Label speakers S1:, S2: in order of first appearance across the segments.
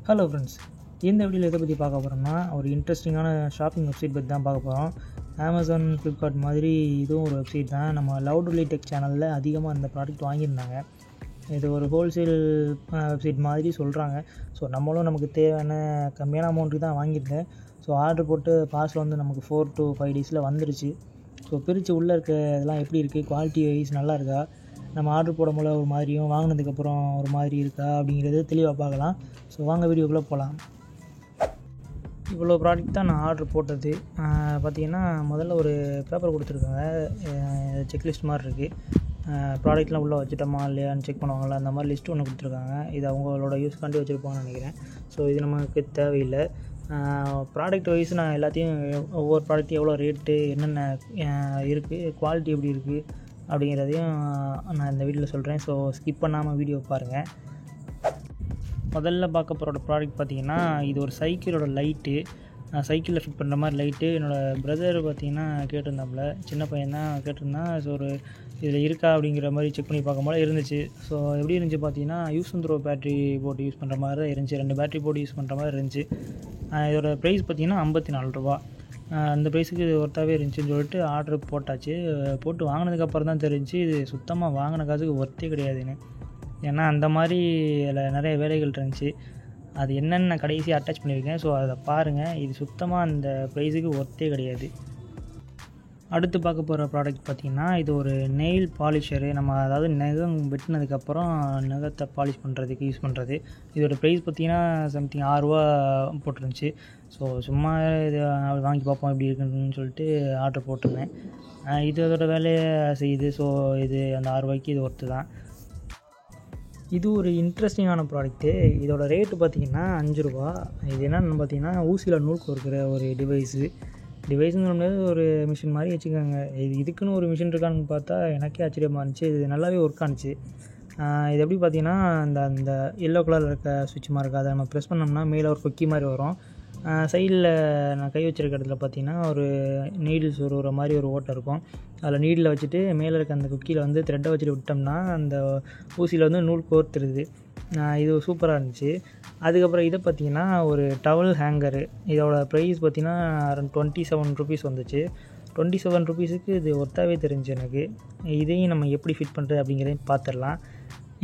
S1: Hello friends, இந்த வீடியோவில் எதை பற்றி பார்க்க போகிறோம்னா ஒரு இன்ட்ரெஸ்டிங்கான ஷாப்பிங் வெப்சைட் பற்றி தான் பார்க்க போகிறோம். அமேசான், ஃப்ளிப்கார்ட் மாதிரி இதுவும் ஒரு வெப்சைட் தான். நம்ம லவுட்லி டெக் சேனலில் அதிகமாக இந்த ப்ராடக்ட் வாங்கியிருந்தாங்க. இது ஒரு ஹோல்சேல் வெப்சைட் மாதிரி சொல்கிறாங்க. ஸோ நம்மளும் நமக்கு தேவையான கம்மியான அமௌண்ட்டுக்கு தான் வாங்கியிருந்தேன். ஸோ ஆர்டர் போட்டு பார்சல் வந்து நமக்கு 4 to 5 டேஸில் வந்துருச்சு. ஸோ பிரித்து உள்ளே இருக்க இதெல்லாம் எப்படி இருக்குது, குவாலிட்டி வைஸ் நல்லா இருக்கா, நம்ம ஆர்டர் போடும்போது ஒரு மாதிரியும் வாங்கினதுக்கப்புறம் ஒரு மாதிரி இருக்கா அப்படிங்கிறது தெளிவாக பார்க்கலாம். ஸோ வாங்க வீடியோக்குள்ளே போகலாம். இவ்வளோ ப்ராடக்ட் தான் நான் ஆர்டர் போட்டது. பார்த்திங்கன்னா முதல்ல ஒரு பேப்பர் கொடுத்துருக்காங்க, செக்லிஸ்ட் மாதிரி இருக்குது. ப்ராடக்ட்லாம் உள்ளே வச்சுட்டோமா இல்லையான்னு செக் பண்ணுவாங்கள்ல, அந்த மாதிரி லிஸ்ட்டு ஒன்று கொடுத்துருக்காங்க. இது அவங்களோட யூஸ்க்காண்டி வச்சுருப்பாங்கன்னு நினைக்கிறேன். ஸோ இது நமக்கு தேவையில்லை. ப்ராடக்ட் வைஸ் நான் எல்லாத்தையும் ஒவ்வொரு ப்ராடக்ட்டும் எவ்வளோ ரேட்டு, என்னென்ன இருக்குது, குவாலிட்டி எப்படி இருக்குது அப்படிங்கிறதையும் நான் இந்த வீடியோவில் சொல்கிறேன். ஸோ ஸ்கிப் பண்ணாமல் வீடியோ பாருங்கள். முதல்ல பார்க்க போகிற ப்ராடக்ட் பார்த்திங்கன்னா, இது ஒரு சைக்கிளோட லைட்டு. சைக்கிளில் ஃபிட் பண்ணுற மாதிரி லைட்டு. என்னோடய பிரதர் பார்த்திங்கன்னா கேட்டிருந்தாப்புல, சின்ன பையன் தான் கேட்டிருந்தான். ஸோ ஒரு இதில் இருக்கா அப்படிங்கிற மாதிரி செக் பண்ணி பார்க்கும்போது இருந்துச்சு. ஸோ எப்படி இருந்துச்சு பார்த்திங்கன்னா, யூஸ் அண்ட் த்ரோ பேட்ரி போட்டு யூஸ் பண்ணுற மாதிரி தான் இருந்துச்சு. 2 பேட்ரி போட்டு யூஸ் பண்ணுற மாதிரி இருந்துச்சு. இதோட ப்ரைஸ் பார்த்திங்கன்னா 54 ரூபா. அந்த ப்ரைஸுக்கு இது ஒர்த்தாகவே இருந்துச்சுன்னு சொல்லிட்டு ஆர்டர் போட்டாச்சு. போட்டு வாங்கினதுக்கப்புறம் தான் தெரிஞ்சு இது சுத்தமாக வாங்கின காசுக்கு ஒர்த்தே கிடையாதுன்னு. ஏன்னா அந்த மாதிரி அதில் நிறைய வேலைகள் இருந்துச்சு. அது என்னென்ன கடைசியாக அட்டாச் பண்ணியிருக்கேன். ஸோ அதை பாருங்கள். இது சுத்தமாக அந்த ப்ரைஸுக்கு ஒர்த்தே கிடையாது. அடுத்து பார்க்க போகிற ப்ராடக்ட் பார்த்திங்கன்னா, இது ஒரு நெயில் பாலிஷரு. நம்ம அதாவது நகம் வெட்டினதுக்கப்புறம் நகத்தை பாலிஷ் பண்ணுறதுக்கு யூஸ் பண்ணுறது. இதோட ப்ரைஸ் பார்த்திங்கன்னா சம்திங் 6 ரூபா போட்டிருந்துச்சு. ஸோ சும்மா இது வாங்கி பார்ப்போம் எப்படி இருக்குன்னு சொல்லிட்டு ஆர்டர் போட்டிருந்தேன். இது அதோட வேலையை செய்யுது. ஸோ இது அந்த 6 ரூபாய்க்கு இது ஒர்த்து தான். இது ஒரு இன்ட்ரெஸ்டிங்கான ப்ராடக்ட்டு. இதோட ரேட்டு பார்த்திங்கன்னா 5 ரூபா. இது என்னென்னு பார்த்திங்கன்னா, ஊசியில் நூல் கோர்க்கிற ஒரு டிவைஸுங்கிற முடியாது, ஒரு மிஷின் மாதிரி வச்சுக்கோங்க. இதுக்குன்னு ஒரு மிஷின் இருக்கான்னு பார்த்தா எனக்கே ஆச்சரியமாக இருந்துச்சு. இது நல்லாவே ஒர்க் ஆணுச்சு. இது எப்படி பார்த்திங்கன்னா, அந்த எல்லோ கலரில் இருக்க சுவிட்ச் மாதிரி இருக்கா, அதை நம்ம ப்ரெஸ் பண்ணோம்னா மேலே ஒரு கொக்கி மாதிரி வரும். சைடில் நான் கை வச்சுருக்க இடத்துல பார்த்திங்கன்னா ஒரு நீடில்ஸ் ஒரு மாதிரி ஒரு ஓட்டை இருக்கும். அதில் நீடில் வச்சுட்டு மேலே இருக்க அந்த குக்கியில் வந்து த்ரெட்டை வச்சுட்டு விட்டோம்னா அந்த ஊசியில் வந்து நூல் கோர்த்துருது. இது சூப்பராக இருந்துச்சு. அதுக்கப்புறம் இதை பார்த்திங்கன்னா ஒரு டவல் ஹேங்கரு. இதோட ப்ரைஸ் பார்த்திங்கன்னா அரௌண்ட் 27 ருபீஸ் வந்துச்சு. 27 ருபீஸுக்கு இது ஒர்த்தாகவே தெரிஞ்சு எனக்கு. இதையும் நம்ம எப்படி ஃபிட் பண்ணுறது அப்படிங்கிறதையும் பார்த்துடலாம்.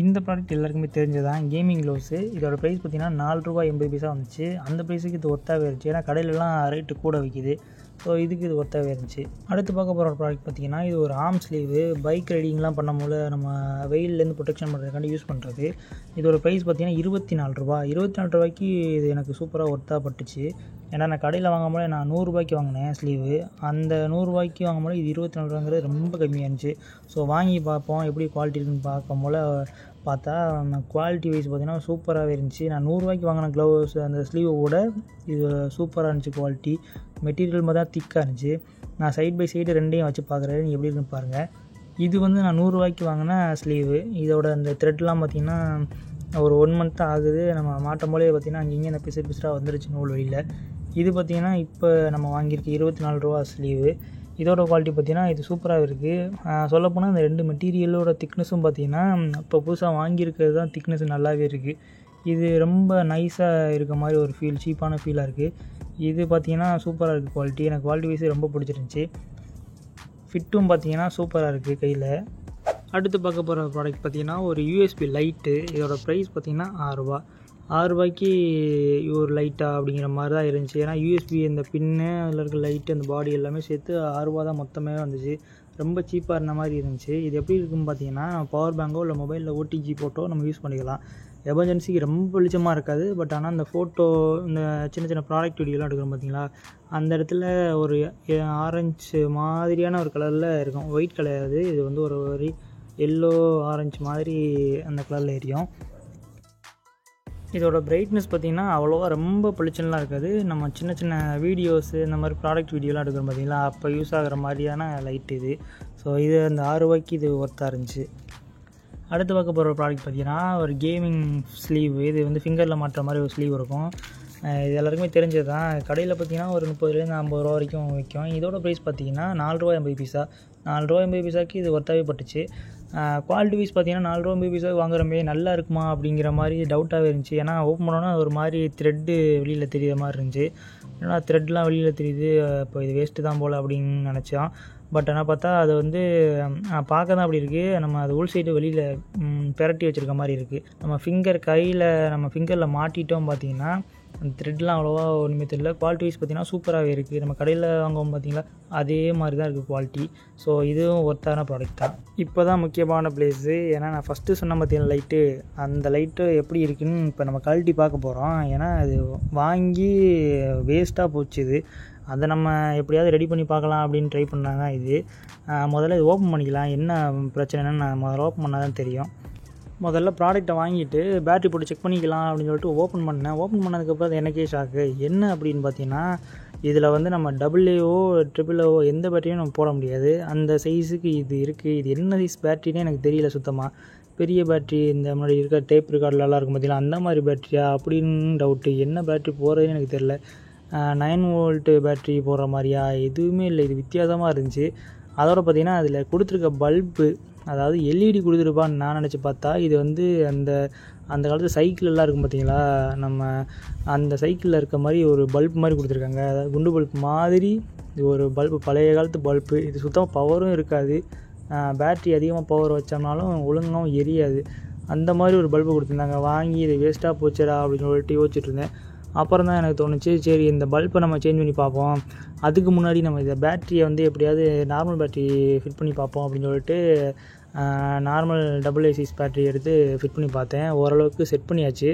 S1: இந்த ப்ராடக்ட் எல்லாருக்குமே தெரிஞ்சதான், கேமிங் க்ளவுஸு. இதோட ப்ரைஸ் பார்த்திங்கன்னா 4 ரூபா 80 பைசா வந்துச்சு. அந்த ப்ரைஸுக்கு இது ஒர்த்தாகவே இருந்துச்சு. ஏன்னா கடையிலலாம் ரேட்டு கூட விற்கிது. ஸோ இதுக்கு இது ஒர்த்தாகவே இருந்துச்சு. அடுத்து பார்க்க போகிற ப்ராடக்ட் பார்த்திங்கன்னா, இது ஒரு ஆர்ம் ஸ்லீவு. பைக் ரைடிங்லாம் பண்ணும்போது நம்ம வெயிலேருந்து ப்ரொடெக்ஷன் பண்ணுறதுக்காண்டி யூஸ் பண்ணுறது. இதோட ப்ரைஸ் பார்த்திங்கன்னா 24 ரூபா. 24 ரூபாய்க்கு இது எனக்கு சூப்பராக ஒர்த்தாக பட்டுச்சு. ஏன்னா நான் கடையில் வாங்கும்போது நான் 100 ரூபாய்க்கு வாங்கினேன் ஸ்லீவு. அந்த 100 ரூபாய்க்கு வாங்கும்போது இது 24 ரூபாங்கிறது ரொம்ப கம்மியாக இருந்துச்சு. ஸோ வாங்கி பார்ப்போம் எப்படி குவாலிட்டி இருக்குன்னு பார்க்கும்போது பார்த்தா குவாலிட்டி வைஸ் பார்த்திங்கன்னா சூப்பராகவே இருந்துச்சு. நான் 100 ரூபாய்க்கு வாங்கின க்ளவுஸ் அந்த ஸ்லீவோட இது சூப்பராக இருந்துச்சு. குவாலிட்டி மெட்டீரியல் மாதிரி தான் திக்காக இருந்துச்சு. நான் சைட் பை சைடு ரெண்டையும் வச்சு பார்க்குறேன், நீங்கள் எப்படி இருக்குன்னு பாருங்கள். இது வந்து நான் 100 ரூபாய்க்கு வாங்கின ஸ்லீவு. இதோட அந்த த்ரெட்லாம் பார்த்திங்கன்னா ஒரு 1 மந்த் தான் ஆகுது. நம்ம மாட்டும் போலே பார்த்திங்கன்னா அங்கேயும் அந்த பிசுறாக வந்துருச்சு நூல் வெளியில். இது பார்த்திங்கன்னா இப்போ நம்ம வாங்கியிருக்கு 24 ரூபா ஸ்லீவு. இதோட குவாலிட்டி பார்த்திங்கன்னா இது சூப்பராக இருக்குது. சொல்லப்போனால் இந்த 2 மெட்டீரியலோட திக்னஸும் பார்த்திங்கன்னா இப்போ புதுசாக வாங்கியிருக்கிறது தான் திக்னஸ் நல்லாவே இருக்குது. இது ரொம்ப நைஸாக இருக்க மாதிரி ஒரு ஃபீல், சீப்பான ஃபீலாக இருக்குது. இது பார்த்திங்கன்னா சூப்பராக இருக்குது குவாலிட்டி. எனக்கு குவாலிட்டி வைஸ் ரொம்ப பிடிச்சிருந்துச்சி. ஃபிட்டும் பார்த்திங்கன்னா சூப்பராக இருக்குது கையில். அடுத்து பார்க்க போகிற ப்ராடக்ட் பார்த்திங்கன்னா ஒரு யூஎஸ்பி லைட்டு. இதோட ப்ரைஸ் பார்த்திங்கன்னா 6 ரூபா. 6 ரூபாய்க்கு ஒரு லைட்டா அப்படிங்கிற மாதிரி தான் இருந்துச்சு. ஏன்னா யூஎஸ்பி இந்த பின்னு, அதில் இருக்க லைட்டு, அந்த பாடி எல்லாமே சேர்த்து 6 ரூபா தான் மொத்தமே வந்துச்சு. ரொம்ப சீப்பாக இருந்த மாதிரி இருந்துச்சு. இது எப்படி இருக்குன்னு பார்த்திங்கன்னா, பவர் பேங்கோ இல்லை மொபைலில் ஓடிஜி போட்டோ நம்ம யூஸ் பண்ணிக்கலாம். எமர்ஜென்சிக்கு ரொம்ப வெளிச்சமாக இருக்காது. பட் ஆனால் அந்த ஃபோட்டோ, இந்த சின்ன சின்ன ப்ராடக்ட் வீடியோலாம் எடுக்கிறோம் பார்த்திங்களா, அந்த இடத்துல ஒரு ஆரஞ்சு மாதிரியான ஒரு கலரில் இருக்கும். ஒயிட் கிடையாது, இது வந்து ஒரு எல்லோ ஆரஞ்சு மாதிரி அந்த கலரில் எரியும். இதோட பிரைட்னஸ் பார்த்திங்கன்னா அவ்வளோவா ரொம்ப பளிச்சுன்னுலாம் இருக்காது. நம்ம சின்ன சின்ன வீடியோஸு இந்த மாதிரி ப்ராடக்ட் வீடியோலாம் எடுக்கிறோம் பார்த்திங்களா, அப்போ யூஸ் ஆகிற மாதிரியான லைட் இது. ஸோ இது அந்த 6 ரூபாய்க்கு இது ஒர்த்தாக இருந்துச்சு. அடுத்து பார்க்க போகிற ப்ராடக்ட் பார்த்திங்கன்னா ஒரு கேமிங் ஸ்லீவ். இது வந்து ஃபிங்கரில் மாட்டுற மாதிரி ஒரு ஸ்லீவ் இருக்கும். இது எல்லாருக்குமே தெரிஞ்சது தான். கடையில் பார்த்திங்கன்னா ஒரு 30 50 ரூபா வரைக்கும் விற்கும். இதோட ப்ரைஸ் பார்த்திங்கன்னா 4 ரூபா 80 பைசா. 4 ரூபா 80 பைசாக்கு இது ஒர்த்தாகவே பட்டுச்சு. குவாலிட்டி வைஸ் பார்த்தீங்கன்னா 4 ரூபா பீஸாக வாங்குறமே நல்லா இருக்குமா அப்படிங்கிற மாதிரி டவுட்டாகவே இருந்துச்சு. ஏன்னா ஓப்பன் பண்ணோன்னா ஒரு மாதிரி த்ரெட்டு வெளியில் தெரியுற மாதிரி இருந்துச்சு. ஏன்னா த்ரெட்லாம் வெளியில் தெரியுது, இப்போ இது வேஸ்ட்டு தான் போல் அப்படின்னு நினச்சோம். பட் ஆனால் பார்த்தா அது வந்து பார்க்க தான் அப்படி இருக்குது. நம்ம அது உள் சைடு வெளியில் பெரட்டி வச்சுருக்க மாதிரி இருக்குது. நம்ம ஃபிங்கரில் மாட்டிட்டோம் பார்த்தீங்கன்னா அந்த த்ரெட்லாம் அவ்வளோவா ஒன்றுமே தெரியல. குவாலிட்டி வைஸ் பார்த்திங்கன்னா சூப்பராகவே இருக்குது. நம்ம கடையில் வாங்குவோம் பார்த்திங்களா, அதே மாதிரி தான் இருக்குது குவாலிட்டி. ஸோ இதுவும் ஒர்த்தான ப்ராடக்ட் தான். இப்போ தான் முக்கியமான ப்ளேஸு. ஏன்னா நான் ஃபஸ்ட்டு சொன்ன பார்த்தீங்கன்னா லைட்டு, அந்த லைட்டு எப்படி இருக்குதுன்னு இப்போ நம்ம கழட்டி பார்க்க போகிறோம். ஏன்னா அது வாங்கி வேஸ்ட்டாக போச்சு. இது அதை நம்ம எப்படியாவது ரெடி பண்ணி பார்க்கலாம் அப்படின்னு ட்ரை பண்ணாங்க. இது முதல்ல இது ஓப்பன் பண்ணிக்கலாம். என்ன பிரச்சனைன்னு நான் முதல்ல ஓப்பன் பண்ணால் தான் தெரியும். முதல்ல ப்ராடக்ட்டை வாங்கிட்டு பேட்ரி போட்டு செக் பண்ணிக்கலாம் அப்படின்னு சொல்லிட்டு ஓப்பன் பண்ணேன். ஓப்பன் பண்ணதுக்கப்புறம் அது எனக்கே ஷாக்கு. என்ன அப்படின்னு பார்த்தீங்கன்னா, இதில் வந்து நம்ம AA AAA எந்த பேட்டரியும் நம்ம போட முடியாது. அந்த சைஸுக்கு இது இருக்குது. இது என்ன சைஸ் பேட்டரினே எனக்கு தெரியல சுத்தமாக. பெரிய பேட்ரி இந்த முன்னாடி இருக்க டேப் ரெக்கார்ட்லலாம் இருக்கும் பார்த்தீங்களா, அந்த மாதிரி பேட்டரியா அப்படின்னு டவுட்டு. என்ன பேட்ரி போடுறதுன்னு எனக்கு தெரியல. 9 வோல்ட் பேட்ரி போடுற மாதிரியா, எதுவுமே இல்லை. இது வித்தியாசமாக இருந்துச்சு. அதோட பார்த்திங்கன்னா அதில் கொடுத்துருக்க பல்பு, அதாவது LED கொடுத்துருப்பான்னு நான் நினச்சி பார்த்தா இது வந்து அந்த காலத்து சைக்கிளெல்லாம் இருக்கும் பார்த்தீங்களா, நம்ம அந்த சைக்கிளில் இருக்க மாதிரி ஒரு பல்ப் மாதிரி கொடுத்துருக்காங்க. அதாவது குண்டு பல்ப் மாதிரி இது ஒரு பல்பு, பழைய காலத்து பல்பு. இது சுத்தமாக பவரும் இருக்காது. பேட்ரி அதிகமாக பவர் வச்சோம்னாலும் ஒழுங்காகவும் எரியாது. அந்த மாதிரி ஒரு பல்பு கொடுத்துருந்தாங்க. வாங்கி இது வேஸ்ட்டாக போச்சுடா அப்படின்னு சொல்லிட்டு யோசிச்சுட்டு இருந்தேன். அப்புறம் தான் எனக்கு தோணுச்சு, சரி இந்த பல்பை நம்ம சேஞ்ச் பண்ணி பார்ப்போம். அதுக்கு முன்னாடி நம்ம இந்த பேட்டரியை வந்து எப்படியாவது நார்மல் பேட்டரி ஃபிட் பண்ணி பார்ப்போம் அப்படின்னு சொல்லிட்டு நார்மல் AA சைஸ் பேட்டரி எடுத்து ஃபிட் பண்ணி பார்த்தேன். ஓரளவுக்கு செட் பண்ணியாச்சு.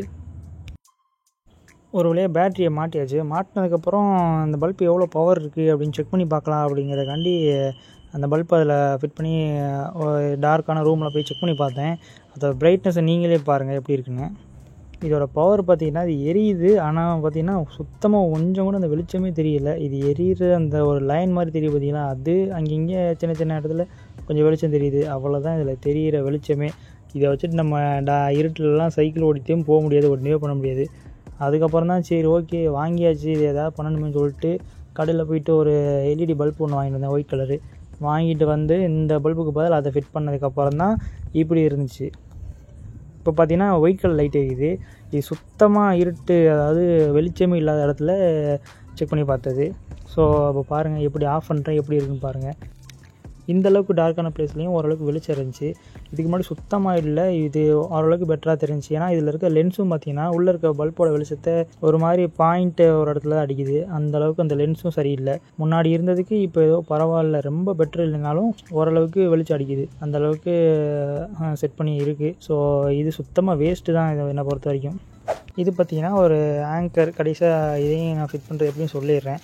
S1: ஒரு வழியாக பேட்டரியை மாட்டியாச்சு. மாட்டினதுக்கப்புறம் அந்த பல்ப் எவ்வளோ பவர் இருக்குது அப்படின்னு செக் பண்ணி பார்க்கலாம் அப்படிங்கிறதுக்காண்டி அந்த பல்ப் அதில் ஃபிட் பண்ணி டார்க்கான ரூமில் போய் செக் பண்ணி பார்த்தேன். அதோட பிரைட்னஸை நீங்களே பாருங்கள் எப்படி இருக்குன்னு. இதோட பவர் பார்த்திங்கன்னா இது எரியுது, ஆனால் பார்த்திங்கன்னா சுத்தமாக கொஞ்சம் கூட அந்த வெளிச்சமே தெரியல. இது எரியிற அந்த ஒரு லைன் மாதிரி தெரியும் பார்த்திங்கன்னா, அது அங்கங்கே சின்ன சின்ன இடத்துல கொஞ்சம் வெளிச்சம் தெரியுது. அவ்வளோதான் இதில் தெரிகிற வெளிச்சமே. இதை வச்சுட்டு நம்ம இருட்டிலலாம் சைக்கிள் ஓடிட்டும் போக முடியாது, ஒன்றுமே பண்ண முடியாது. அதுக்கப்புறம் தான் சரி ஓகே வாங்கியாச்சு, இது எதாவது பண்ணணுமே சொல்லிட்டு கடையில் போயிட்டு ஒரு LED பல்ப் ஒன்று வாங்கிட்டு வந்தேன், ஒயிட் கலரு. வாங்கிட்டு வந்து இந்த பல்புக்கு பதில் அதை ஃபிட் பண்ணதுக்கப்புறம் தான் இப்படி இருந்துச்சு. இப்போ பார்த்தீங்கன்னா ஒயிட் கலர் லைட் எரியுது. இது சுத்தமாக இருட்டு, அதாவது வெளிச்சமே இல்லாத இடத்துல செக் பண்ணி பார்த்தது. ஸோ அப்போ பாருங்கள் எப்படி ஆஃப் பண்ணுறேன், எப்படி இருக்குன்னு பாருங்கள். இந்தளவுக்கு டார்க்கான ப்ளேஸ்லேயும் ஓரளவுக்கு வெளிச்சம் இருந்துச்சு. இதுக்கு முன்னாடி சுத்தமாக இல்லை, இது ஓரளவுக்கு பெட்டராக தெரிஞ்சிச்சு. ஏன்னா இதில் இருக்க லென்ஸும் பார்த்திங்கன்னா உள்ளே இருக்க பல்போட வெளிச்சத்தை ஒரு மாதிரி பாயிண்ட்டு ஒரு இடத்துல தான் அடிக்குது. அந்தளவுக்கு அந்த லென்ஸும் சரியில்லை. முன்னாடி இருந்ததுக்கு இப்போ ஏதோ பரவாயில்ல, ரொம்ப பெட்டர் இல்லைனாலும் ஓரளவுக்கு வெளிச்சம் அடிக்குது. அந்தளவுக்கு செட் பண்ணி இருக்குது. ஸோ இது சுத்தமாக வேஸ்ட்டு தான் இதை என்னை பொறுத்த வரைக்கும். இது பார்த்திங்கன்னா ஒரு ஆங்கர். கடைசியாக இதையும் நான் ஃபிட் பண்ணுறது எப்படின்னு சொல்லிடுறேன்.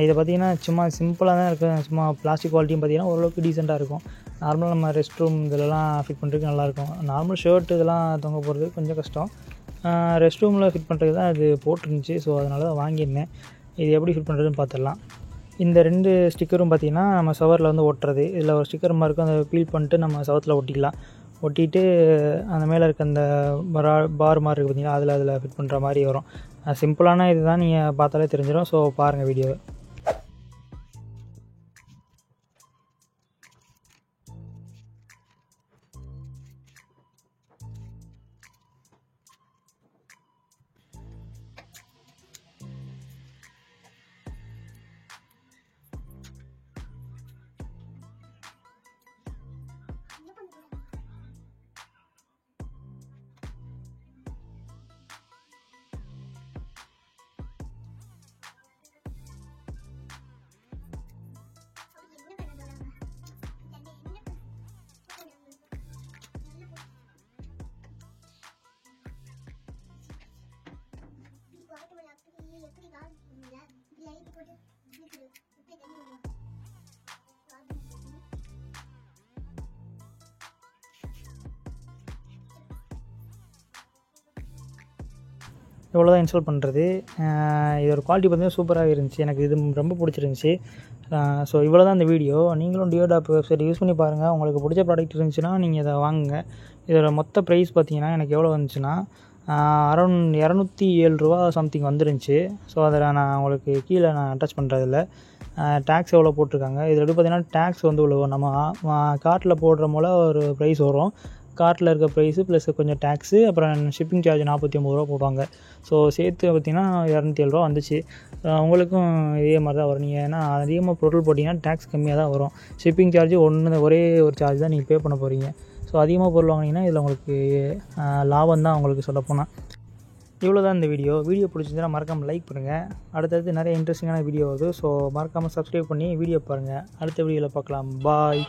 S1: இதை பார்த்திங்கன்னா சும்மா சிம்பிளாக தான் இருக்கும். சும்மா பிளாஸ்டிக் குவாலிட்டியும் பார்த்திங்கன்னா ஓரளவுக்கு டீசெண்டாக இருக்கும். நார்மலாக நம்ம ரெஸ்ட் ரூம் இதிலலாம் ஃபிட் பண்ணுறதுக்கு நல்லாயிருக்கும். நார்மல் ஷர்ட் இதெல்லாம் தொங்க போடுறது கொஞ்சம் கஷ்டம். ரெஸ்ட் ரூமில் ஃபிட் பண்ணுறதுக்கு தான் அது போட்டிருந்துச்சி. ஸோ அதனால தான் வாங்கியிருந்தேன். இது எப்படி ஃபிட் பண்ணுறதுன்னு பார்த்துடலாம். இந்த 2 ஸ்டிக்கரும் பார்த்திங்கன்னா நம்ம சவரில் வந்து ஒட்டுறது. இதில் ஒரு ஸ்டிக்கர் மாதிரி இருக்கும், அதை பீல் பண்ணிட்டு நம்ம சவத்தில் ஒட்டிக்கலாம். ஒட்டிட்டு அந்த மேலே இருக்க அந்த பார் மாதிரி இருக்குது பார்த்திங்கன்னா, அதில் ஃபிட் பண்ணுற மாதிரி வரும். சிம்பிளான இது தான், நீங்கள் பார்த்தாலே தெரிஞ்சிடும். ஸோ பாருங்கள் வீடியோவை. இவ்வளோ தான் இன்ஸ்டால் பண்ணுறது. இதோட குவாலிட்டி பார்த்திங்கன்னா சூப்பராகவே இருந்துச்சு. எனக்கு இது ரொம்ப பிடிச்சிருந்துச்சி. ஸோ இவ்வளோ தான் இந்த வீடியோ. நீங்களும் டியோடாப் வெப்சைட் யூஸ் பண்ணி பாருங்கள். உங்களுக்கு பிடிச்ச ப்ராடக்ட் இருந்துச்சுன்னா நீங்கள் இதை வாங்குங்க. இதோட மொத்த ப்ரைஸ் பார்த்திங்கன்னா எனக்கு எவ்வளோ வந்துச்சுன்னா அரௌண்ட் 207 ரூபா சம்திங் வந்துருந்துச்சு. ஸோ அதில் நான் உங்களுக்கு கீழே நான் அட்டாச் பண்ணுறதில்ல. டேக்ஸ் எவ்வளோ போட்டிருக்காங்க. இதில் எப்படி பார்த்திங்கன்னா டேக்ஸ் வந்து விழுவும். நம்ம கார்ட்டில் போடுற போல் ஒரு ப்ரைஸ் வரும். கார்ட்டில் இருக்க ப்ரைஸு ப்ளஸ் கொஞ்சம் டேக்ஸு, அப்புறம் ஷிப்பிங் சார்ஜ் 49 ரூபா போடுவாங்க. ஸோ சேர்த்து பார்த்திங்கன்னா 207 ரூபா வந்துச்சு. உங்களுக்கும் இதே மாதிரி தான் வரும். நீங்கள் ஏன்னா அதிகமாக பொருள் போட்டிங்கன்னா டேக்ஸ் கம்மியாக தான் வரும். ஷிப்பிங் சார்ஜ் ஒரே ஒரு சார்ஜ் தான் நீங்கள் பே பண்ண போகிறீங்க. ஸோ அதிகமாக பொருள் வாங்கினீங்கன்னா இதில் உங்களுக்கு லாபம் தான் உங்களுக்கு சொல்லப்போனால். இவ்வளோ தான் இந்த வீடியோ பிடிச்சிருந்தா மறக்காமல் லைக் பண்ணுங்கள். அடுத்தடுத்து நிறைய இன்ட்ரெஸ்டிங்கான வீடியோ வருது. ஸோ மறக்காமல் சப்ஸ்கிரைப் பண்ணி வீடியோ பாருங்கள். அடுத்த வீடியோவில் பார்க்கலாம். பாய்.